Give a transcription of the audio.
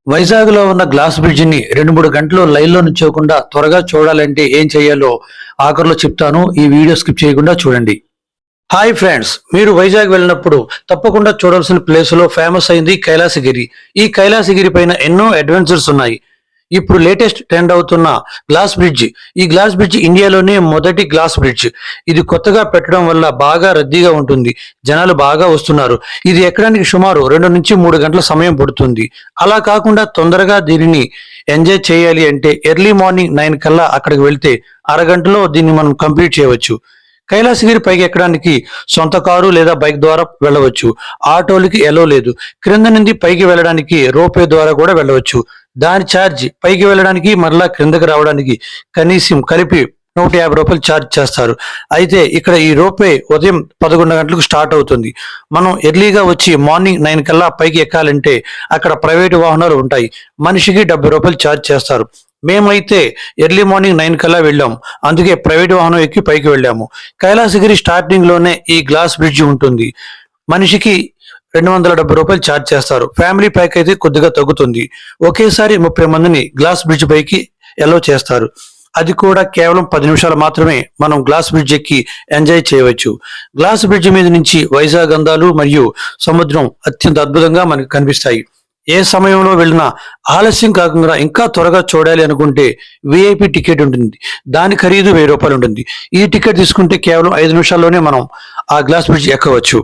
వైజాగ్‌లో ఉన్న గ్లాస్ బ్రిడ్జిని 2, 3 గంటలు లైన్‌లో నిల్చోకుండా త్వరగా చూడాలంటే ఏం చేయాలో ఆఖరిలో చెప్తాను. ఈ వీడియో స్కిప్ చేయకుండా చూడండి. Hi friends! మీరు వైజాగ్ వెళ్ళినప్పుడు తప్పకుండా చూడాల్సిన ప్లేస్‌లో ఫేమస్ అయింది కైలాసగిరి. ఈ కైలాసగిరి పైన ఎన్నో అడ్వెంచర్స్ ఉన్నాయి. ఇప్పుడు లేటెస్ట్ ట్రెండ్ అవుతున్న గ్లాస్ బ్రిడ్జ్. ఈ గ్లాస్ బ్రిడ్జ్ ఇండియాలోనే మొదటి గ్లాస్ బ్రిడ్జ్. ఇది కొత్తగా పెట్టడం వల్ల బాగా రద్దీగా ఉంటుంది. జనాలు బాగా వస్తున్నారు. ఇది ఎక్కడానికి సుమారు 2-3 గంటల సమయం పడుతుంది. అలా కాకుండా తొందరగా దీనిని ఎంజాయ్ చేయాలి అంటే ఎర్లీ మార్నింగ్ 9 కల్లా అక్కడికి వెళ్తే అరగంటలో దీన్ని మనం కంప్లీట్ చేయవచ్చు. కైలాసగిరి పైకి ఎక్కడానికి సొంత కారు లేదా బైక్ ద్వారా వెళ్ళవచ్చు. ఆటోలకి ఎలో లేదు. క్రింద నుండి పైకి వెళ్ళడానికి రోప్వే ద్వారా కూడా వెళ్ళవచ్చు. దాని ఛార్జ్ పైకి వెళ్ళడానికి మరలా క్రిందకి రావడానికి కనీసం కలిపి రూ. 150 ఛార్జ్ చేస్తారు. అయితే ఇక్కడ ఈ రోప్వే ఉదయం 11 గంటలకు స్టార్ట్ అవుతుంది. మనం ఎర్లీగా వచ్చి మార్నింగ్ 9 కల్లా పైకి ఎక్కాలంటే అక్కడ ప్రైవేటు వాహనాలు ఉంటాయి. మనిషికి రూ. 70 ఛార్జ్ చేస్తారు. మేమైతే ఎర్లీ మార్నింగ్ 9 కల్లా వెళ్ళాం. అందుకే ప్రైవేట్ వాహనం ఎక్కి పైకి వెళ్ళాము. కైలాసగిరి స్టార్టింగ్ లోనే ఈ గ్లాస్ బ్రిడ్జ్ ఉంటుంది. మనిషికి రూ. 270 ఛార్జ్ చేస్తారు. ఫ్యామిలీ ప్యాక్ అయితే కొద్దిగా తగ్గుతుంది. ఒకేసారి 30 మందిని గ్లాస్ బ్రిడ్జ్ పైకి ఎలో చేస్తారు. అది కూడా కేవలం 10 నిమిషాలు మాత్రమే మనం గ్లాస్ బ్రిడ్జ్ ఎక్కి ఎంజాయ్ చేయవచ్చు. గ్లాస్ బ్రిడ్జ్ మీద నుంచి వైజాగ్ అందాలు మరియు సముద్రం అత్యంత అద్భుతంగా మనకు కనిపిస్తాయి. ఏ సమయంలో వెళ్ళినా ఆలస్యం కాకుండా ఇంకా త్వరగా చూడాలి అనుకుంటే విఐపి టికెట్ ఉంటుంది. దాని ఖరీదు రూ. 1000 ఉంటుంది. ఈ టికెట్ తీసుకుంటే కేవలం 5 నిమిషాల్లోనే మనం ఆ గ్లాస్ బ్రిడ్జ్ ఎక్కవచ్చు.